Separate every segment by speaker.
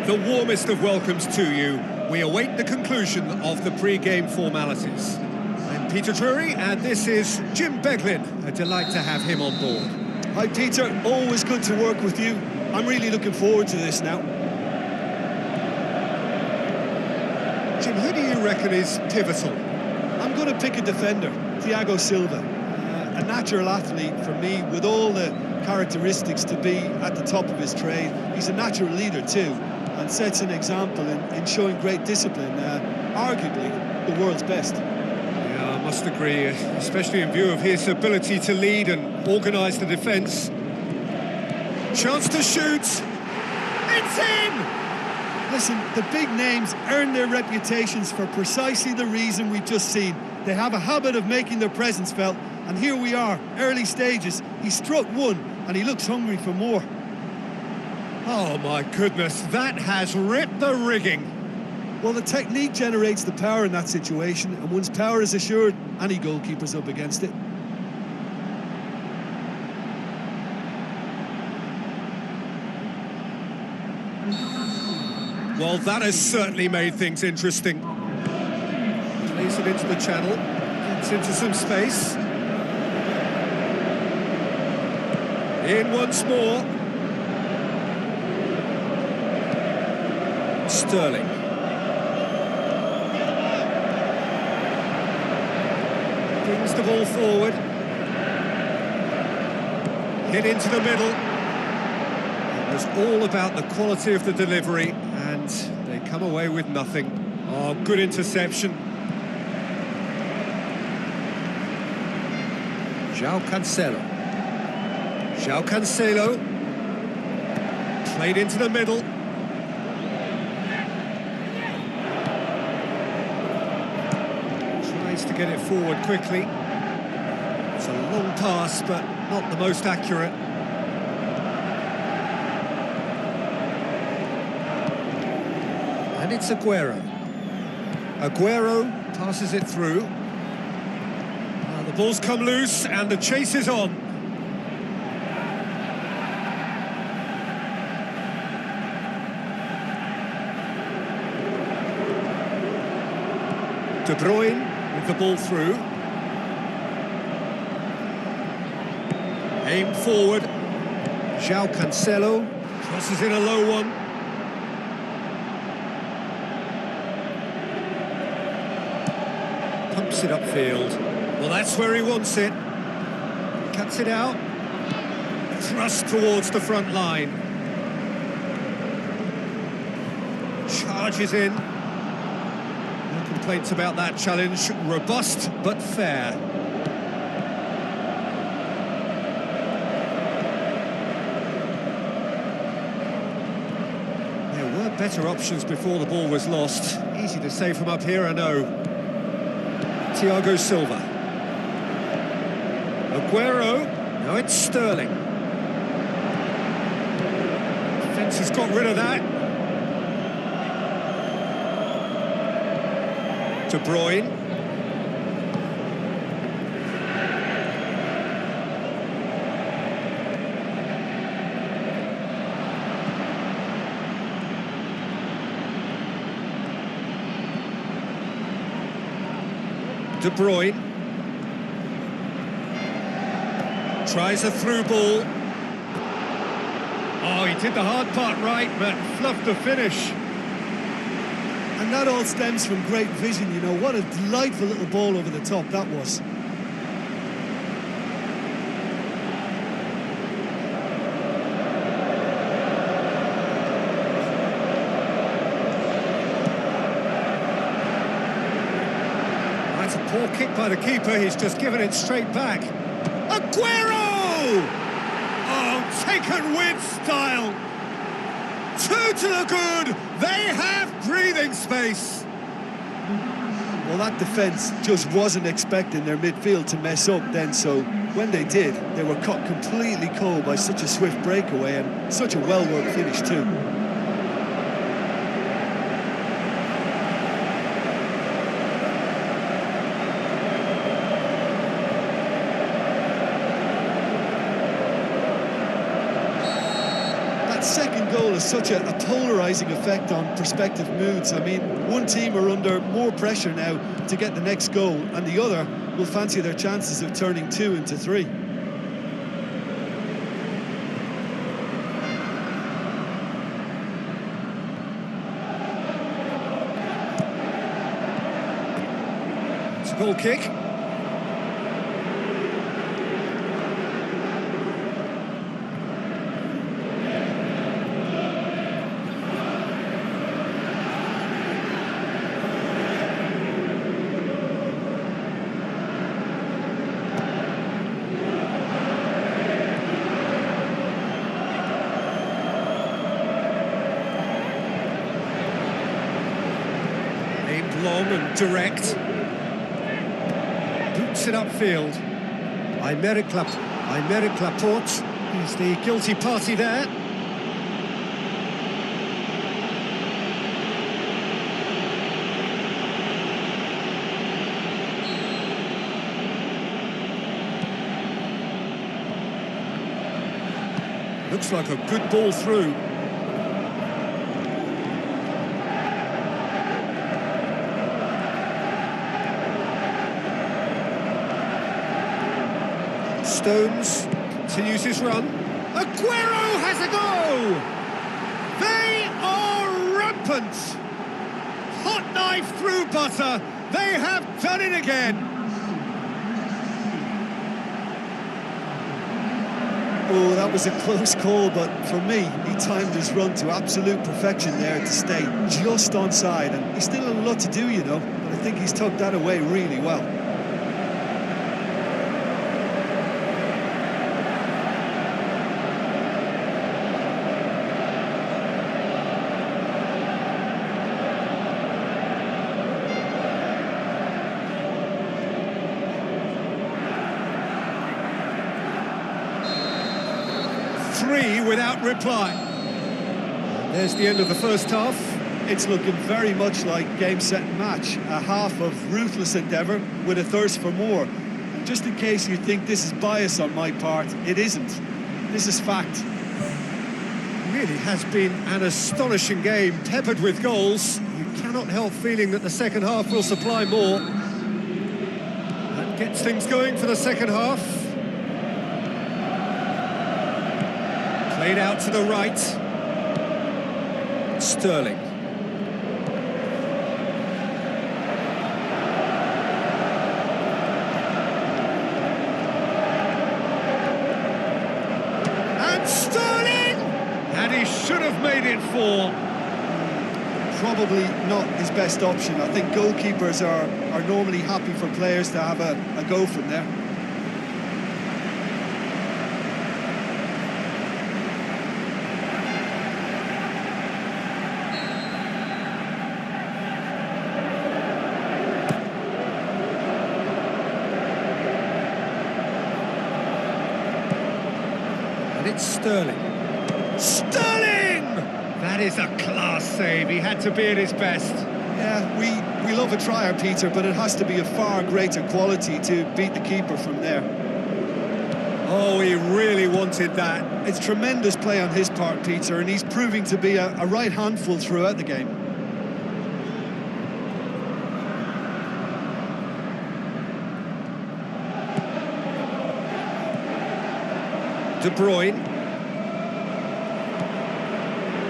Speaker 1: The warmest of welcomes to you. We await the conclusion of the pre-game formalities. I'm Peter Drury, and this is Jim Beglin. A delight to have him on board.
Speaker 2: Hi Peter, always good to work with you. I'm really looking forward to this now.
Speaker 1: Jim, who do you reckon is pivotal?
Speaker 2: I'm going to pick a defender, Thiago Silva. A natural athlete for me, with all the characteristics to be at the top of his trade. He's a natural leader too, and sets an example in showing great discipline, arguably the world's best.
Speaker 1: Yeah, I must agree, especially in view of his ability to lead and organise the defence. Chance to shoot! It's in!
Speaker 2: Listen, the big names earn their reputations for precisely the reason we've just seen. They have a habit of making their presence felt, and here we are, early stages. He struck one, and he looks hungry for more.
Speaker 1: Oh my goodness, that has ripped the rigging.
Speaker 2: Well, the technique generates the power in that situation, and once power is assured, any goalkeeper's up against it.
Speaker 1: Well, that has certainly made things interesting. Plays it into the channel, gets into some space. In once more. Sterling. Brings the ball forward. Hit into the middle. It was all about the quality of the delivery, and they come away with nothing. Oh, good interception. João Cancelo. João Cancelo. Played into the middle. Tries to get it forward quickly. It's a long pass, but not the most accurate. And it's Aguero. Aguero passes it through. The ball's come loose and the chase is on. De Bruyne with the ball through. Aim forward. João Cancelo crosses in a low one. Pumps it upfield. Well, that's where he wants it. Cuts it out. Thrust towards the front line. Charges in. No complaints about that challenge. Robust, but fair. There were better options before the ball was lost. Easy to say from up here, I know. Thiago Silva. Aguero. Now it's Sterling. Defence has got rid of that. De Bruyne. De Bruyne tries a through ball. Oh, he did the hard part right, but fluffed the finish.
Speaker 2: And that all stems from great vision, you know. What a delightful little ball over the top that was.
Speaker 1: That's a poor kick by the keeper. He's just given it straight back. Aguero! Oh, taken with style. Two to the good. They have breathing space.
Speaker 2: Well, that defence just wasn't expecting their midfield to mess up then, so when they did, they were caught completely cold by such a swift breakaway and such a well-worked finish too. second goal has such a polarising effect on prospective moods. I mean, one team are under more pressure now to get the next goal, and the other will fancy their chances of turning 2 into 3.
Speaker 1: It's a goal kick. Long and direct. Boots it upfield. Aymeric Laporte. He's the guilty party there. Looks like a good ball through. Stones continues his run. Aguero has a go! They are rampant! Hot knife through butter. They have done it again.
Speaker 2: Oh, that was a close call, but for me, he timed his run to absolute perfection there to stay just onside, and he's still a lot to do, you know, but I think he's tucked that away really well.
Speaker 1: Three without reply. There's the end of the first half.
Speaker 2: It's looking very much like game, set and match. A half of ruthless endeavour with a thirst for more. And just in case you think this is bias on my part, it isn't. This is fact.
Speaker 1: It really has been an astonishing game, peppered with goals. You cannot help feeling that the second half will supply more. That gets things going for the second half. Played out to the right. Sterling. And Sterling! And he should have made it 4.
Speaker 2: Probably not his best option. I think goalkeepers are normally happy for players to have a go from there.
Speaker 1: It's Sterling. Sterling! That is a class save. He had to be at his best.
Speaker 2: Yeah, we love a trier, Peter, but it has to be a far greater quality to beat the keeper from there.
Speaker 1: Oh, he really wanted that.
Speaker 2: It's tremendous play on his part, Peter, and he's proving to be a right handful throughout the game.
Speaker 1: De Bruyne.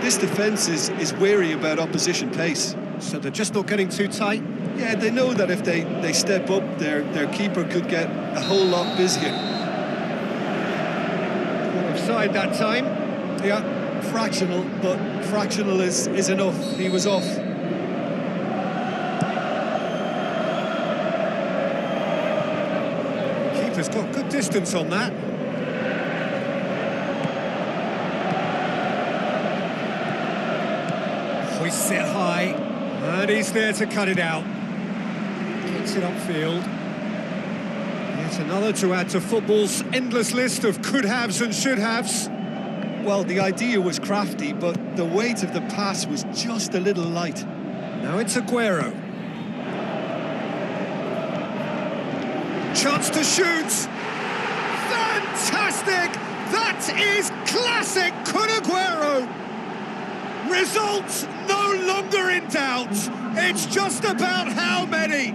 Speaker 2: This defence is wary about opposition pace.
Speaker 1: So they're just not getting too tight?
Speaker 2: Yeah, they know that if they step up, their keeper could get a whole lot busier.
Speaker 1: Offside that time?
Speaker 2: Yeah, fractional, but fractional is enough. He was off.
Speaker 1: Keeper's got good distance on that. Hoists it high, and he's there to cut it out. Gets it upfield. Yet another to add to football's endless list of could-haves and should-haves.
Speaker 2: Well, the idea was crafty, but the weight of the pass was just a little light.
Speaker 1: Now it's Aguero. Chance to shoot! Fantastic! That That is classic Kun Aguero! Results no longer in doubt. It's just about how many.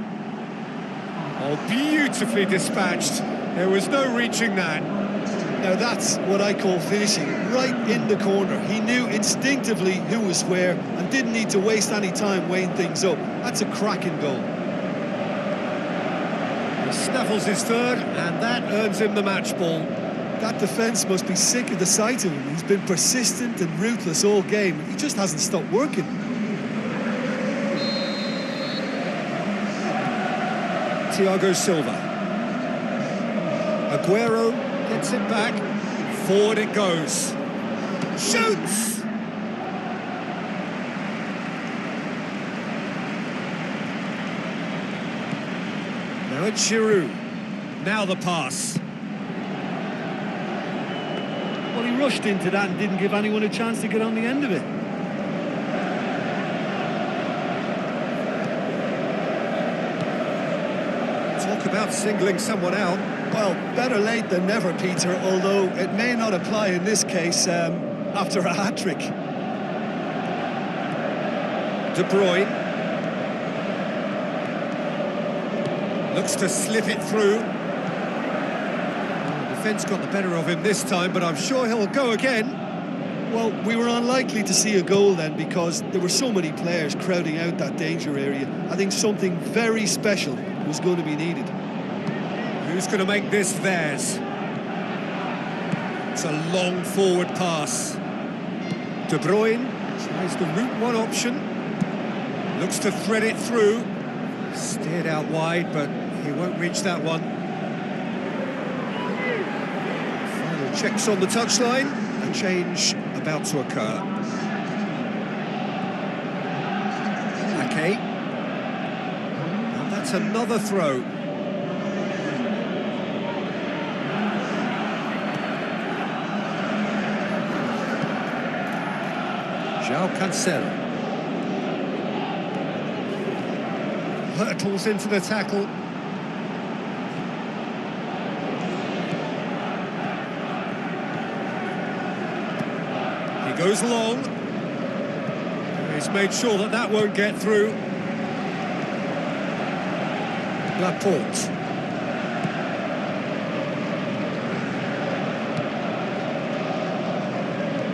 Speaker 1: Oh, beautifully dispatched. There was no reaching that.
Speaker 2: Now that's what I call finishing, right in the corner. He knew instinctively who was where and didn't need to waste any time weighing things up. That's a cracking goal.
Speaker 1: He snaffles his third, and that earns him the match ball.
Speaker 2: That defence must be sick of the sight of him. He's been persistent and ruthless all game. He just hasn't stopped working.
Speaker 1: Thiago Silva. Aguero gets it back. Forward it goes. Shoots! Now it's Giroud. Now the pass.
Speaker 2: Well, he rushed into that and didn't give anyone a chance to get on the end of it.
Speaker 1: Talk about singling someone out.
Speaker 2: Well, better late than never, Peter, although it may not apply in this case after a hat-trick.
Speaker 1: De Bruyne. Looks to slip it through. Defence got the better of him this time, but I'm sure he'll go again.
Speaker 2: Well, we were unlikely to see a goal then because there were so many players crowding out that danger area. I think something very special was going to be needed.
Speaker 1: Who's going to make this theirs? It's a long forward pass. De Bruyne tries the route one option. Looks to thread it through. Steered out wide, but he won't reach that one. Final checks on the touchline. A change about to occur. Okay. And that's another throw. João Cancelo. Hurtles into the tackle. He goes long. He's made sure that that won't get through. Laporte.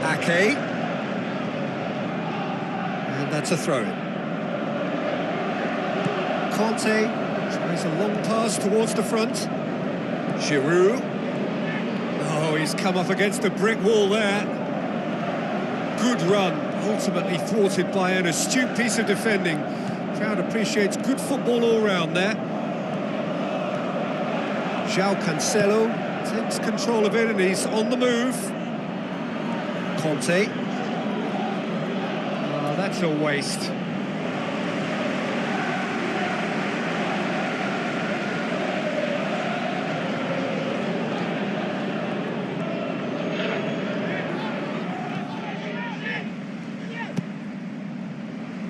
Speaker 1: Ake. And that's a throw-in. Conte tries a long pass towards the front. Giroud. Oh, he's come up against a brick wall there. Good run, ultimately thwarted by an astute piece of defending. Crowd appreciates good football all round there. João Cancelo takes control of it and he's on the move. Conte. Oh, that's a waste.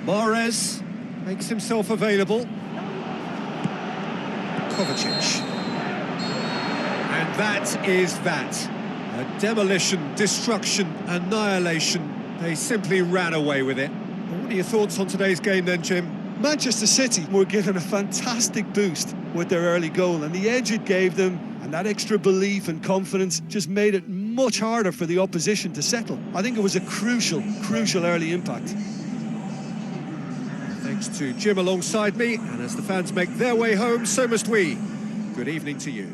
Speaker 1: Mahrez makes himself available. Kovacic. And that is that. A demolition, destruction, annihilation. They simply ran away with it. What are your thoughts on today's game then, Jim?
Speaker 2: Manchester City were given a fantastic boost with their early goal, and the edge it gave them and that extra belief and confidence just made it much harder for the opposition to settle. I think it was a crucial early impact.
Speaker 1: Thanks to Jim alongside me, and as the fans make their way home, so must we. Good evening to you.